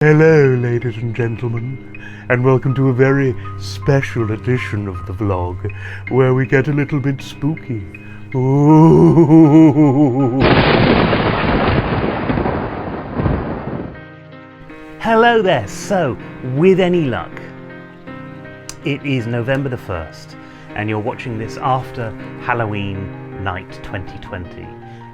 Hello, ladies and gentlemen, and welcome to a very special edition of the vlog, where we get a little bit spooky. Ooh. Hello there. So, with any luck, it is November the 1st, and you're watching this after Halloween night 2020.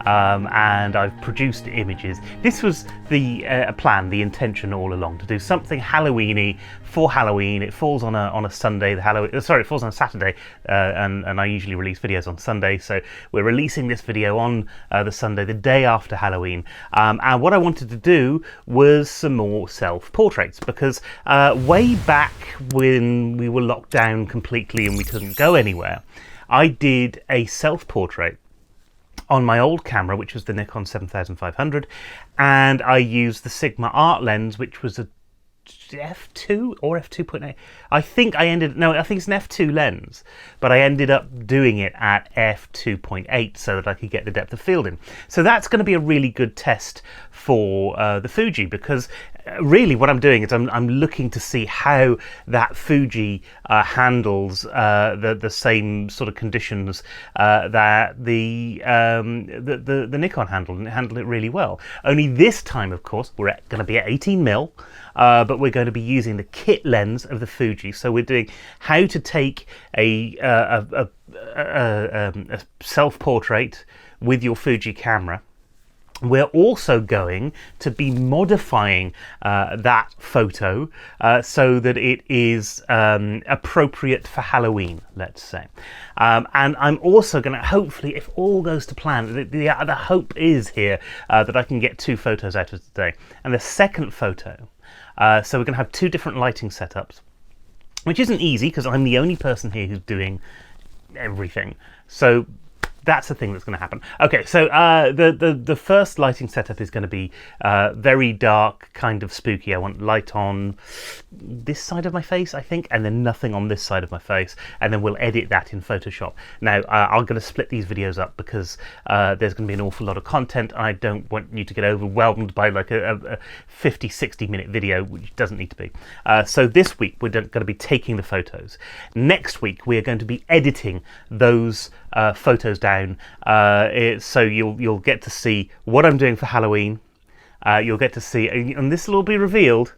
And I've produced images. This was the plan, the intention all along, to do something Halloween-y for Halloween. It falls on a Sunday. It falls on a Saturday, and I usually release videos on Sunday. So we're releasing this video on the Sunday, the day after Halloween. And what I wanted to do was some more self-portraits, because way back when we were locked down completely and we couldn't go anywhere, I did a self-portrait on my old camera, which was the Nikon 7500, and I used the Sigma art lens, which was a f2 or f2.8. I think it's an f2 lens, but I ended up doing it at f2.8 so that I could get the depth of field in. So that's going to be a really good test for the Fuji, because really what I'm doing is I'm looking to see how that Fuji handles the same sort of conditions that the Nikon handled, and it handled it really well. Only this time, of course, we're going to be at 18mm, but we're going to be using the kit lens of the Fuji. So we're doing how to take a self-portrait with your Fuji camera. We're also going to be modifying that photo so that it is appropriate for Halloween, let's say. And I'm also going to, hopefully, if all goes to plan, the hope is here that I can get 2 photos out of today. And the second photo, so we're going to have 2 different lighting setups, which isn't easy because I'm the only person here who's doing everything. So that's the thing that's going to happen. Okay, so the first lighting setup is going to be very dark, kind of spooky. I want light on this side of my face, I think, and then nothing on this side of my face, and then we'll edit that in Photoshop. Now, I'm going to split these videos up because there's going to be an awful lot of content. I don't want you to get overwhelmed by like a 50-60 minute video, which doesn't need to be. So this week we're going to be taking the photos. Next week we are going to be editing those photos down. So you'll get to see what I'm doing for Halloween. You'll get to see, and this will all be revealed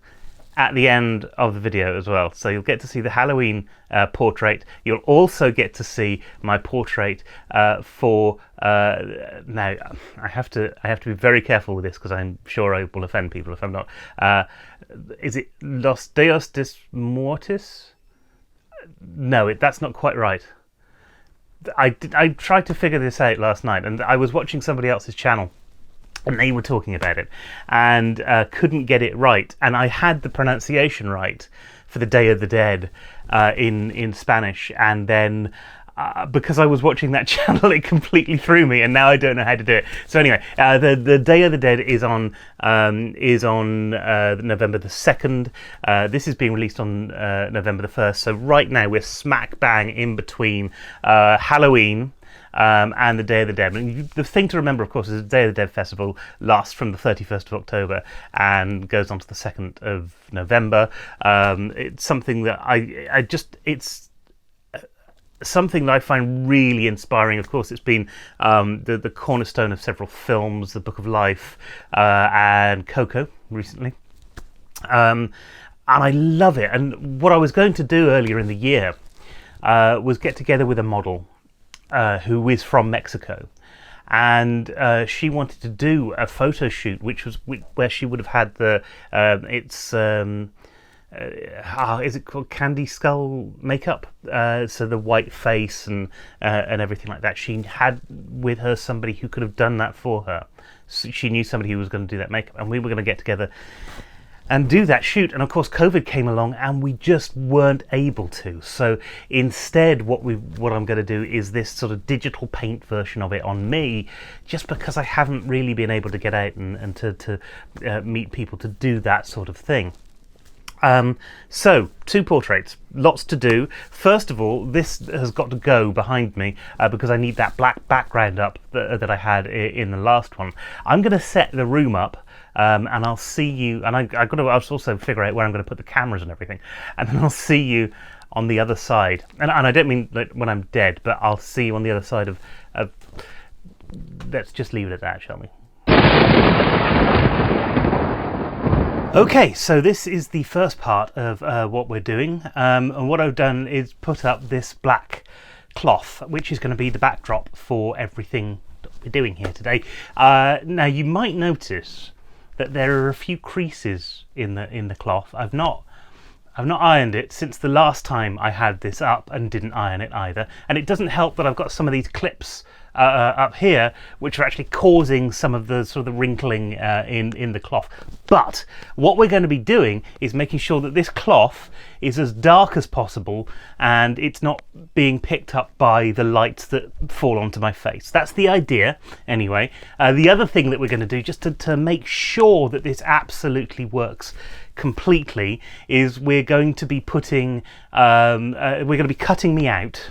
at the end of the video as well. So you'll get to see the Halloween portrait. You'll also get to see my portrait for now. I have to be very careful with this because I'm sure I will offend people if I'm not. Is it Los Dios de Muertos? No, that's not quite right. I tried to figure this out last night, and I was watching somebody else's channel and they were talking about it and couldn't get it right, and I had the pronunciation right for the Day of the Dead in Spanish, and then because I was watching that channel, it completely threw me, and now I don't know how to do it. So anyway, the Day of the Dead is on November the 2nd. This is being released on November the 1st. So right now we're smack bang in between Halloween and the Day of the Dead. And the thing to remember, of course, is the Day of the Dead festival lasts from the 31st of October and goes on to the 2nd of November. It's something that it's something that I find really inspiring. Of course, it's been the cornerstone of several films, The Book of Life and Coco recently. And I love it. And what I was going to do earlier in the year was get together with a model who is from Mexico. And she wanted to do a photo shoot, where she would have had the is it called candy skull makeup? So the white face and everything like that. She had with her somebody who could have done that for her. So she knew somebody who was going to do that makeup, and we were going to get together and do that shoot. And of course COVID came along and we just weren't able to. So instead what I'm going to do is this sort of digital paint version of it on me, just because I haven't really been able to get out and to meet people to do that sort of thing. So 2 portraits, lots to do. First of all, this has got to go behind me because I need that black background up that I had in the last one. I'm going to set the room up and I'll see you. And I'll also figure out where I'm going to put the cameras and everything, and then I'll see you on the other side. And I don't mean like when I'm dead, but I'll see you on the other side of. Let's just leave it at that, shall we? Okay, so this is the first part of what we're doing, and what I've done is put up this black cloth, which is going to be the backdrop for everything that we're doing here today. Now you might notice that there are a few creases in the cloth. I've not ironed it since the last time I had this up and didn't iron it either, and it doesn't help that I've got some of these clips up here which are actually causing some of the sort of the wrinkling in the cloth. But what we're going to be doing is making sure that this cloth is as dark as possible and it's not being picked up by the lights that fall onto my face. That's the idea anyway. The other thing that we're going to do, just to make sure that this absolutely works completely, is we're going to be putting we're going to be cutting me out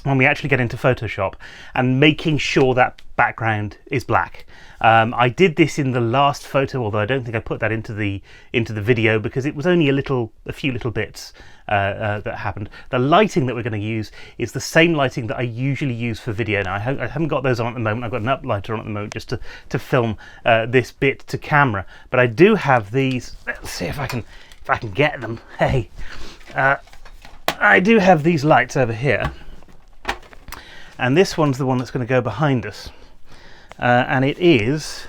when we actually get into Photoshop and making sure that background is black. I did this in the last photo, although I don't think I put that into the video because it was only a few little bits that happened. The lighting that we're going to use is the same lighting that I usually use for video. Now I haven't got those on at the moment. I've got an uplighter on at the moment just to film this bit to camera. But I do have these. Let's see if I can get them. Hey, I do have these lights over here. And this one's the one that's going to go behind us, and it is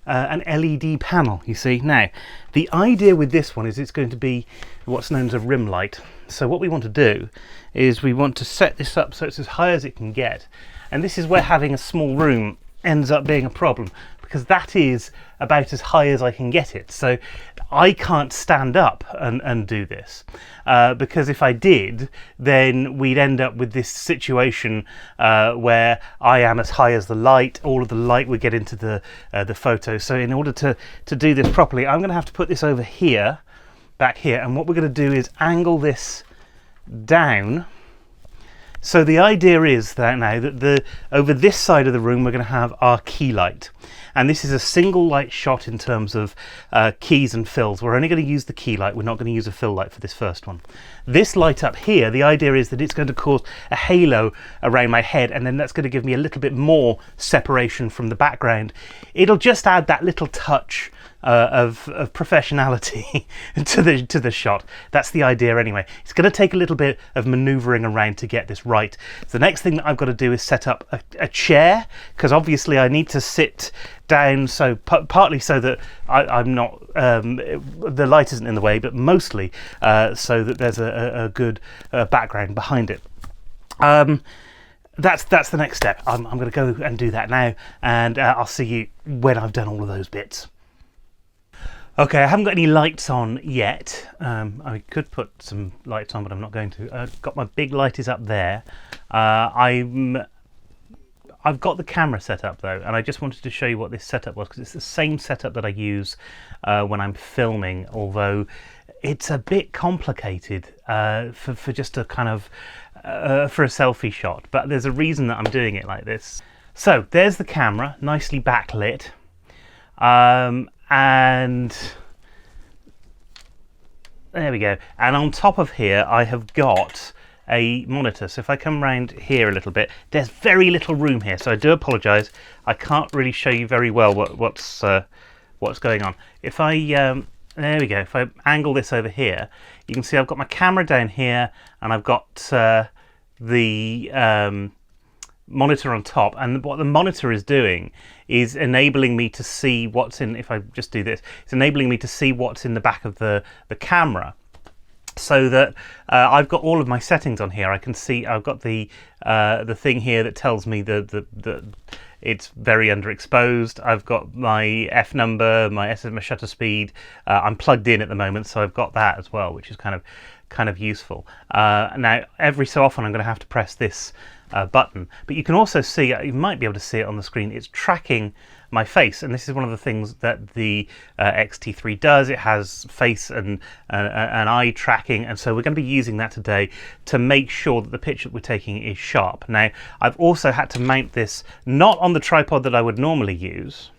an LED panel, you see. Now, the idea with this one is it's going to be what's known as a rim light. So what we want to do is we want to set this up so it's as high as it can get, and this is where having a small room ends up being a problem, because that is about as high as I can get it. So I can't stand up and do this, because if I did, then we'd end up with this situation where I am as high as the light. All of the light would get into the photo. So in order to do this properly, I'm going to have to put this over here, back here, and what we're going to do is angle this down. So the idea is that now that over this side of the room we're going to have our key light, and this is a single light shot in terms of keys and fills. We're only going to use the key light, we're not going to use a fill light for this first one. This light up here, the idea is that it's going to cause a halo around my head, and then that's going to give me a little bit more separation from the background. It'll just add that little touch of professionality to the shot. That's the idea anyway. It's going to take a little bit of maneuvering around to get this right. So the next thing that I've got to do is set up a chair, because obviously I need to sit down, so partly so that I'm not the light isn't in the way, but mostly so that there's a good background behind it. That's the next step. I'm going to go and do that now, and I'll see you when I've done all of those bits. Okay, I haven't got any lights on yet. I could put some lights on, but I'm not going to. I've got my big light is up there. I've got the camera set up though, and I just wanted to show you what this setup was, because it's the same setup that I use when I'm filming, although it's a bit complicated for just a kind of for a selfie shot. But there's a reason that I'm doing it like this. So there's the camera, nicely backlit. And there we go. And on top of here, I have got a monitor. So if I come around here a little bit, there's very little room here. So I do apologise. I can't really show you very well what's going on. If I there we go. If I angle this over here, you can see I've got my camera down here, and I've got the monitor on top, and what the monitor is doing is enabling me to see what's in. If I just do this, it's enabling me to see what's in the back of the camera, so that I've got all of my settings on here. I can see I've got the thing here that tells me the it's very underexposed. I've got my F number, my shutter speed. I'm plugged in at the moment, so I've got that as well, which is kind of useful. Now every so often I'm going to have to press this button, but you can also see, you might be able to see it on the screen, it's tracking my face, and this is one of the things that the X-T3 does. It has face and eye tracking, and so we're going to be using that today to make sure that the picture that we're taking is sharp. Now I've also had to mount this not on the tripod that I would normally use.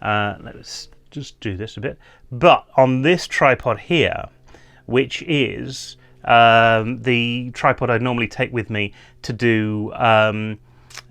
Let's just do this a bit. But on this tripod here, which is the tripod I normally take with me to do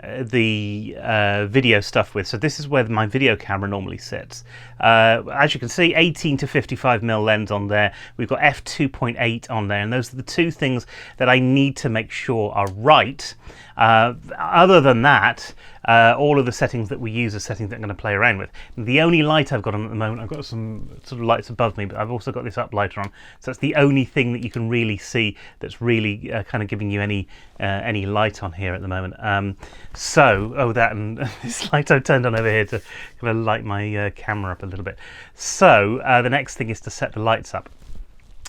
the video stuff with. So this is where my video camera normally sits. As you can see, 18 to 55mm lens on there. We've got f2.8 on there, and those are the two things that I need to make sure are right. Other than that, all of the settings that we use are settings that I'm going to play around with. The only light I've got on at the moment, I've got some sort of lights above me, but I've also got this up lighter on. So that's the only thing that you can really see that's really kind of giving you any light on here at the moment. That and this light I've turned on over here to kind of light my camera up a little bit. So the next thing is to set the lights up.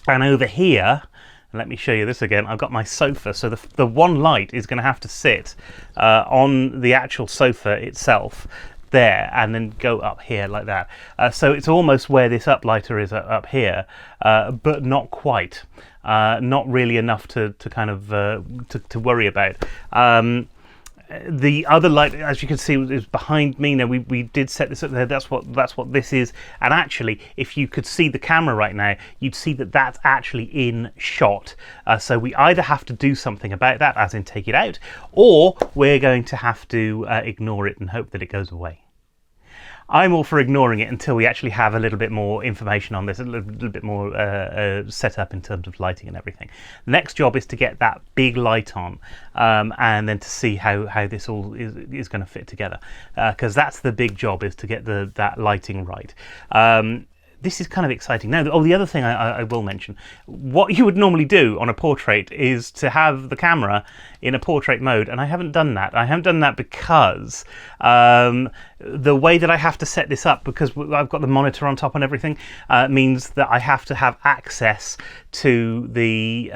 And over here, let me show you this again. I've got my sofa, so the one light is going to have to sit on the actual sofa itself there, and then go up here like that. So it's almost where this uplighter is up here, but not quite. Not really enough to kind of to worry about. The other light, as you can see, is behind me. Now we did set this up there. That's what this is. And actually, if you could see the camera right now, you'd see that that's actually in shot. So we either have to do something about that, as in take it out, or we're going to have to ignore it and hope that it goes away. I'm all for ignoring it until we actually have a little bit more information on this, a little bit more set up in terms of lighting and everything. The next job is to get that big light on, and then to see how this all is going to fit together, because that's the big job, is to get that lighting right. This is kind of exciting. Now, the other thing I will mention, what you would normally do on a portrait is to have the camera in a portrait mode, and I haven't done that. I haven't done that because the way that I have to set this up, because I've got the monitor on top and everything, means that I have to have access to the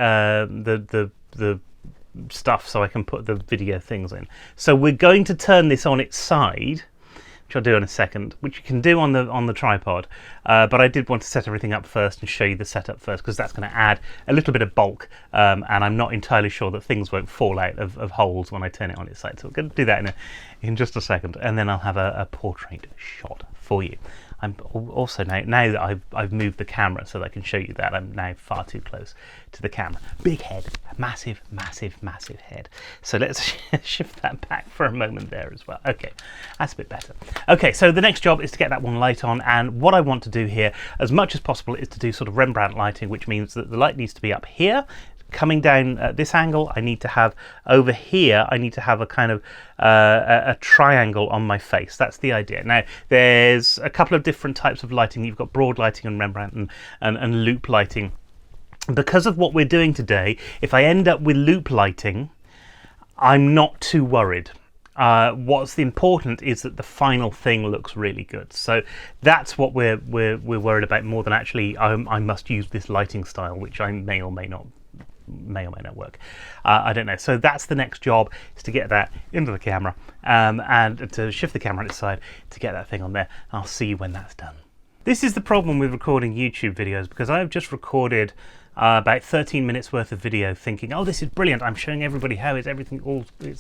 stuff so I can put the video things in. So we're going to turn this on its side, which I'll do in a second, which you can do on the tripod, but I did want to set everything up first and show you the setup first, because that's going to add a little bit of bulk, and I'm not entirely sure that things won't fall out of holes when I turn it on its side. So we're going to do that in just a second, and then I'll have a portrait shot for you. I'm also now that I've moved the camera so that I can show you that, I'm now far too close to the camera. Big head, massive head. So let's shift that back for a moment there as well. Okay, that's a bit better. Okay, so the next job is to get that one light on, and what I want to do here as much as possible is to do sort of Rembrandt lighting, which means that the light needs to be up here, coming down at this angle. I need to have over here, I need to have a kind of a triangle on my face. That's the idea. Now, there's a couple of different types of lighting. You've got broad lighting and Rembrandt and loop lighting. Because of what we're doing today, if I end up with loop lighting, I'm not too worried. What's important is that the final thing looks really good. So that's what we're worried about more than actually I must use this lighting style, which I may or may not work. I don't know. So that's the next job, is to get that into the camera, and to shift the camera on its side to get that thing on there. I'll see you when that's done. This is the problem with recording YouTube videos, because I've just recorded about 13 minutes worth of video thinking, oh, this is brilliant, I'm showing everybody how it's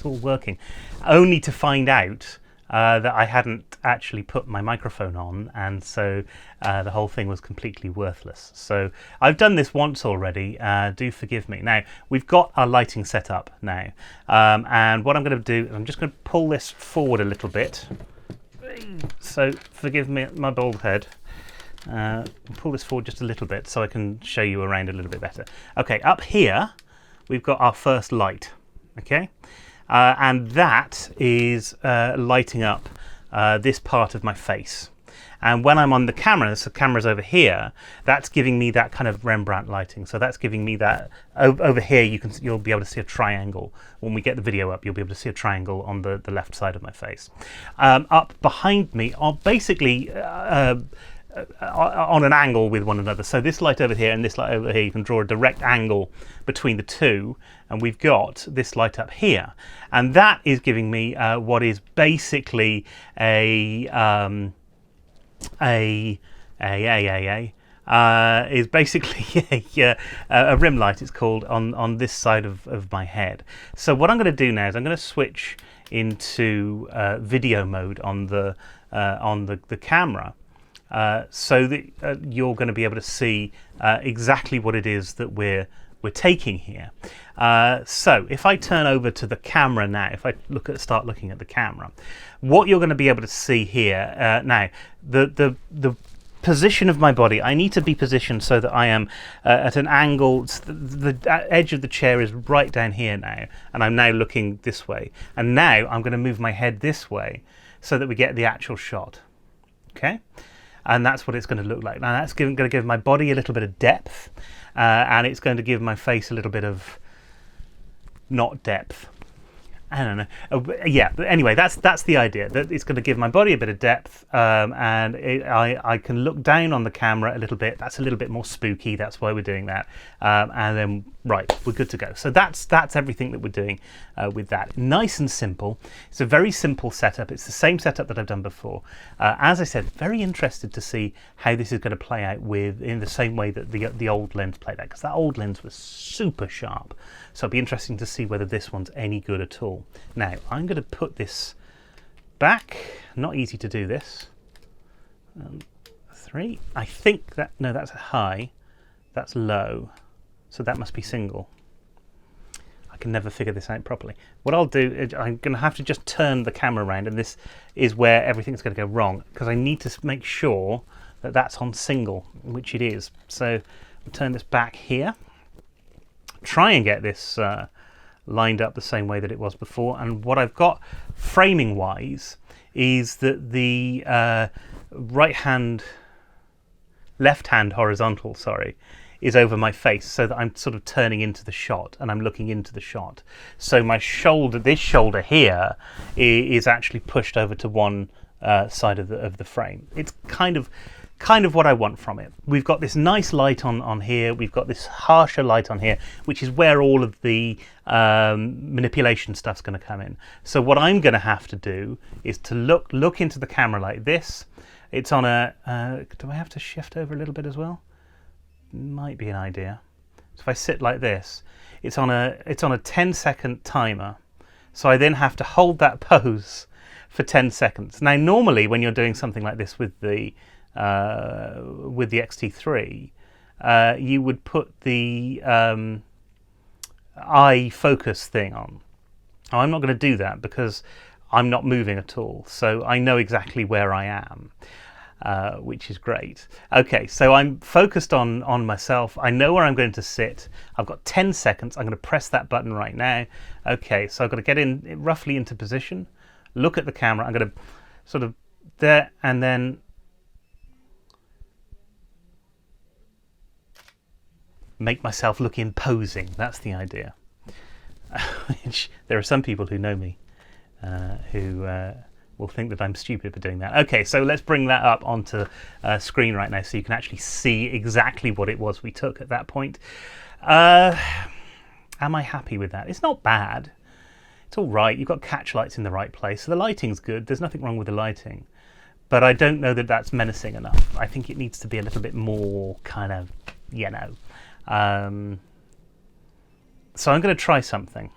all working, only to find out that I hadn't actually put my microphone on, and so the whole thing was completely worthless. So I've done this once already, do forgive me. Now, we've got our lighting set up now, and what I'm going to do, I'm just going to pull this forward a little bit, so forgive me my bald head. Pull this forward just a little bit so I can show you around a little bit better. Okay, up here we've got our first light, okay? And that is lighting up this part of my face. And when I'm on the camera, so the camera's over here, that's giving me that kind of Rembrandt lighting. So that's giving me that, over here you'll be able to see a triangle. When we get the video up, you'll be able to see a triangle on the left side of my face. Up behind me are basically on an angle with one another. So this light over here and this light over here, you can draw a direct angle between the two, and we've got this light up here, and that is giving me what is basically a rim light. It's called on this side of my head. So what I'm going to do now is I'm going to switch into video mode on the camera. so that you're going to be able to see exactly what it is that we're taking here. So if I turn over to the camera now, if I start looking at the camera, what you're going to be able to see here now, the position of my body, I need to be positioned so that I am at an angle. The edge of the chair is right down here now, and I'm now looking this way. And now I'm going to move my head this way so that we get the actual shot. Okay, and that's what it's going to look like. Now that's going to give my body a little bit of depth, and it's going to give my face a little bit of not depth. I don't know. Yeah, but anyway, that's the idea. That it's going to give my body a bit of depth, and I can look down on the camera a little bit. That's a little bit more spooky. That's why we're doing that. And then, right, we're good to go. So that's everything that we're doing with that. Nice and simple. It's a very simple setup. It's the same setup that I've done before. As I said, very interested to see how this is going to play out in the same way that the old lens played out, because that old lens was super sharp. So it'll be interesting to see whether this one's any good at all. Now, I'm going to put this back. Not easy to do this. 3. I think that, no, that's a high. That's low. So that must be single. I can never figure this out properly. What I'll do is I'm going to have to just turn the camera around, and this is where everything's going to go wrong, because I need to make sure that that's on single, which it is. So I'll turn this back here. Try and get this lined up the same way that it was before, and what I've got framing wise is that the left hand horizontal, sorry, is over my face, so that I'm sort of turning into the shot and I'm looking into the shot. So my shoulder, this shoulder here, is actually pushed over to one side of the frame. It's kind of what I want from it. We've got this nice light on here. We've got this harsher light on here, which is where all of the manipulation stuff's going to come in. So what I'm going to have to do is to look into the camera like this. It's on a. Do I have to shift over a little bit as well? Might be an idea. So if I sit like this, it's on a 10-second timer. So I then have to hold that pose for 10 seconds. Now, normally when you're doing something like this with the X-T3, you would put the eye focus thing on. Now, I'm not going to do that because I'm not moving at all, so I know exactly where I am, which is great. Okay, so I'm focused on myself. I know where I'm going to sit. I've got 10 seconds. I'm going to press that button right now. Okay, so I've got to get in roughly into position, look at the camera. I'm going to sort of there, and then make myself look imposing. That's the idea. There are some people who know me who will think that I'm stupid for doing that. Okay, so let's bring that up onto screen right now so you can actually see exactly what it was we took at that point. Am I happy with that? It's not bad. It's all right. You've got catch lights in the right place. So the lighting's good. There's nothing wrong with the lighting. But I don't know that that's menacing enough. I think it needs to be a little bit more kind of, you know. So I'm going to try something.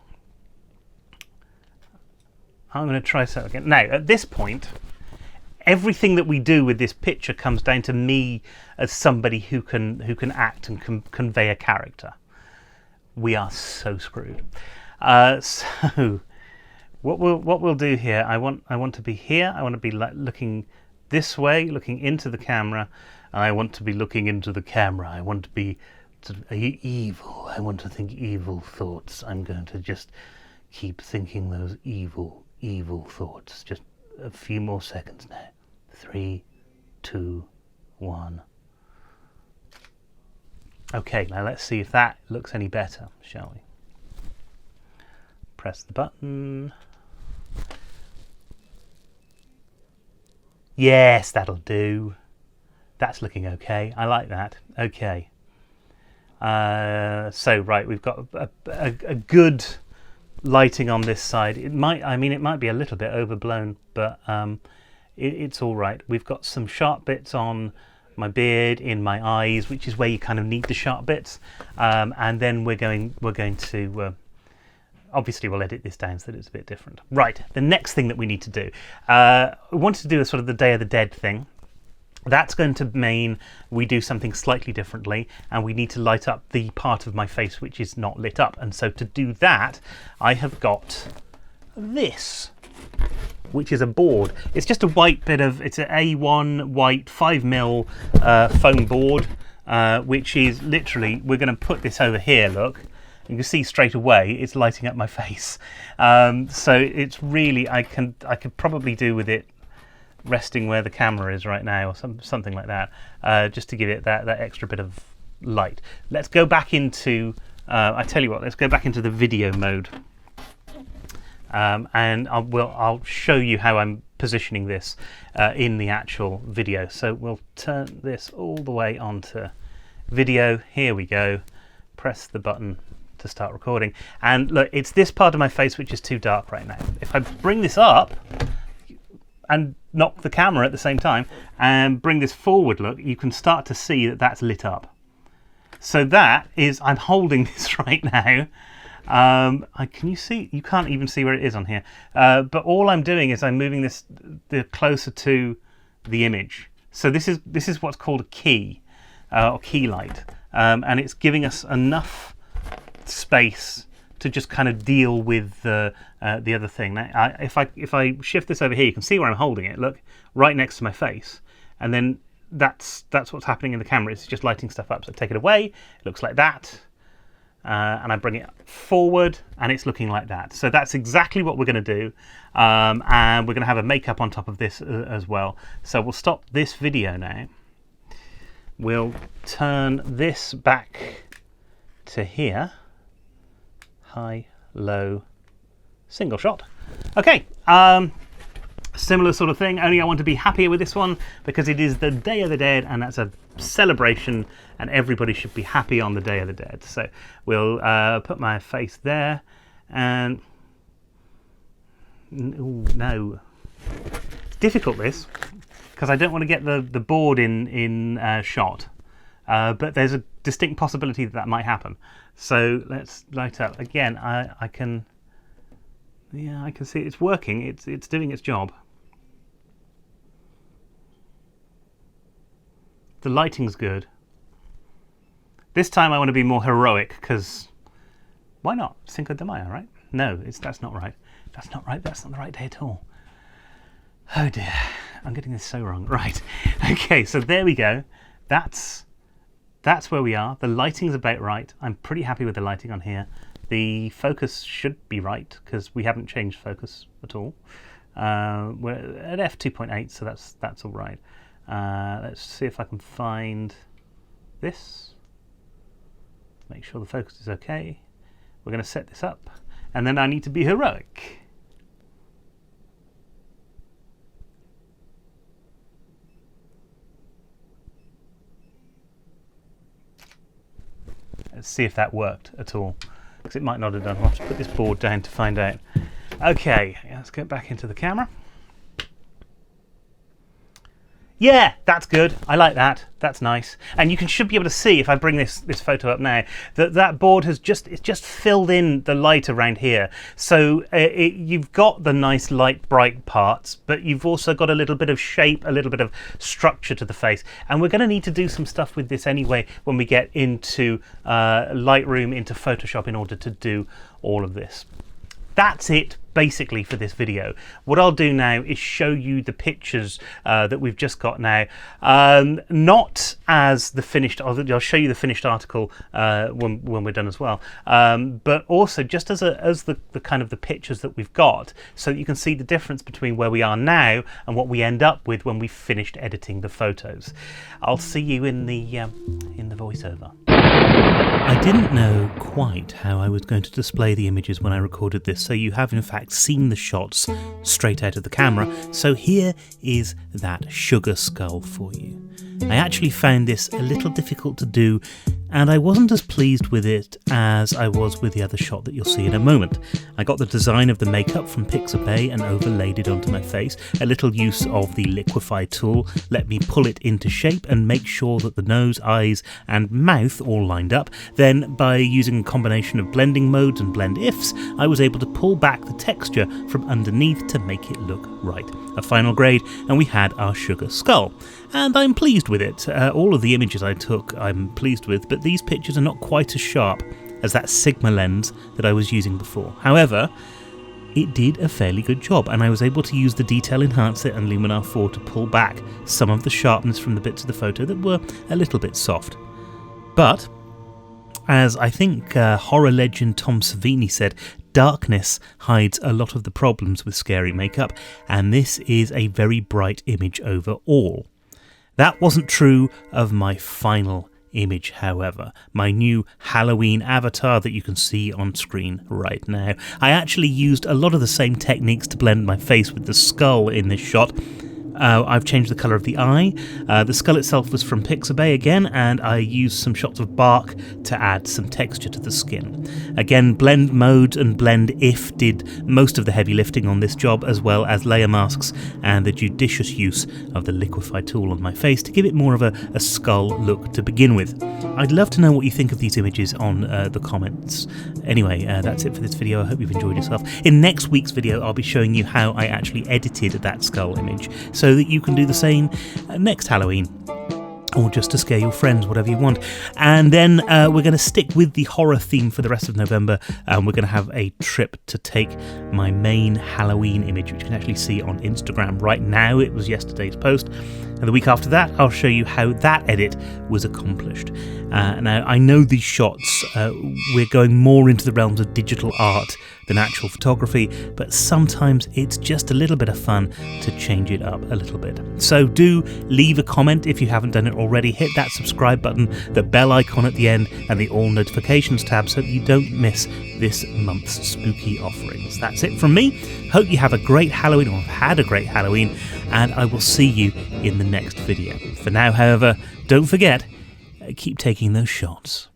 Now, at this point, everything that we do with this picture comes down to me as somebody who can act and convey a character. We are so screwed. So what we'll do here, I want to be here. I want to be looking this way, looking into the camera, and I want to be looking into the camera. I want to be sort of evil. I want to think evil thoughts. I'm going to just keep thinking those evil thoughts. Just a few more seconds now. 3, 2, 1. Okay, now let's see if that looks any better, shall we? Press the button. Yes, that'll do. That's looking okay. I like that. Okay. So right, we've got a good lighting on this side. It might be a little bit overblown, but it's all right. We've got some sharp bits on my beard, in my eyes, which is where you kind of need the sharp bits, and then we're going to obviously we'll edit this down so that it's a bit different. Right, the next thing that we need to do, we wanted to do a sort of the Day of the Dead thing. That's going to mean we do something slightly differently, and we need to light up the part of my face which is not lit up. And so to do that, I have got this, which is a board. It's just a white bit of, it's an A1 white 5mm foam board, which is literally, we're going to put this over here, look. You can see straight away it's lighting up my face. So it's really, I could probably do with it resting where the camera is right now, or something like that, just to give it that extra bit of light. Let's go back into, I tell you what, let's go back into the video mode, and I'll show you how I'm positioning this in the actual video. So we'll turn this all the way onto video. Here we go. Press the button to start recording, and look, it's this part of my face which is too dark right now. If I bring this up and knock the camera at the same time and bring this forward, look, you can start to see that that's lit up. So that is, I'm holding this right now. Can you see? You can't even see where it is on here. But all I'm doing is I'm moving this closer to the image. So this is what's called a key, or key light, and it's giving us enough space to just kind of deal with the other thing. Now, if I shift this over here, you can see where I'm holding it. Look, right next to my face, and then that's what's happening in the camera. It's just lighting stuff up. So I take it away, it looks like that, and I bring it forward, and it's looking like that. So that's exactly what we're going to do, and we're going to have a makeup on top of this as well. So we'll stop this video now. We'll turn this back to here. High, low, single shot. Okay, similar sort of thing, only I want to be happier with this one because it is the Day of the Dead, and that's a celebration, and everybody should be happy on the Day of the Dead. So we'll put my face there, and ooh, no, it's difficult this because I don't want to get the board in shot, but there's a distinct possibility that might happen. So let's light up again. I can see it's working. It's doing its job. The lighting's good. This time I want to be more heroic because why not? Cinco de Mayo, right? No, that's not right. That's not right. That's not the right day at all. Oh dear, I'm getting this so wrong. Right. Okay, so there we go. That's where we are. The lighting's about right. I'm pretty happy with the lighting on here. The focus should be right because we haven't changed focus at all. We're at f2.8, so that's all right. Let's see if I can find this. Make sure the focus is okay. We're going to set this up, and then I need to be heroic. Let's see if that worked at all, because it might not have done. I'll have to put this board down to find out. Okay, let's get back into the camera. Yeah, that's good. I like that. That's nice. And you should be able to see, if I bring this photo up now, that board has just filled in the light around here. So you've got the nice light bright parts, but you've also got a little bit of shape, a little bit of structure to the face. And we're going to need to do some stuff with this anyway when we get into Lightroom, into Photoshop, in order to do all of this. That's it basically for this video. What I'll do now is show you the pictures that we've just got now, not as the finished, I'll show you the finished article when we're done as well, but also just as the kind of the pictures that we've got, so that you can see the difference between where we are now and what we end up with when we've finished editing the photos. I'll see you in the voiceover. I didn't know quite how I was going to display the images when I recorded this, so you have in fact seen the shots straight out of the camera. So here is that sugar skull for you. I actually found this a little difficult to do and I wasn't as pleased with it as I was with the other shot that you'll see in a moment. I got the design of the makeup from Pixabay and overlaid it onto my face. A little use of the liquify tool let me pull it into shape and make sure that the nose, eyes and mouth all lined up. Then, by using a combination of blending modes and blend ifs, I was able to pull back the texture from underneath to make it look right. A final grade, and we had our sugar skull. And I'm pleased with it. All of the images I took I'm pleased with, but these pictures are not quite as sharp as that Sigma lens that I was using before. However, it did a fairly good job, and I was able to use the Detail Enhancer and Luminar 4 to pull back some of the sharpness from the bits of the photo that were a little bit soft. But, as I think horror legend Tom Savini said, darkness hides a lot of the problems with scary makeup, and this is a very bright image overall. That wasn't true of my final image, however, my new Halloween avatar that you can see on screen right now. I actually used a lot of the same techniques to blend my face with the skull in this shot. I've changed the colour of the eye. The skull itself was from Pixabay again, and I used some shots of bark to add some texture to the skin. Again, blend mode and blend if did most of the heavy lifting on this job, as well as layer masks and the judicious use of the liquify tool on my face to give it more of a skull look to begin with. I'd love to know what you think of these images on the comments. Anyway, that's it for this video. I hope you've enjoyed yourself. In next week's video, I'll be showing you how I actually edited that skull image, so that you can do the same next Halloween, or just to scare your friends, whatever you want. And then we're going to stick with the horror theme for the rest of November, and we're going to have a trip to take my main Halloween image, which you can actually see on Instagram right now. It was yesterday's post. And the week after that, I'll show you how that edit was accomplished. Now, I know these shots, we're going more into the realms of digital art than actual photography, but sometimes it's just a little bit of fun to change it up a little bit. So do leave a comment if you haven't done it already. Hit that subscribe button, the bell icon at the end, and the all notifications tab so that you don't miss this month's spooky offerings. That's it from me. Hope you have a great Halloween, or have had a great Halloween, and I will see you in the next video. For now, however, don't forget, keep taking those shots.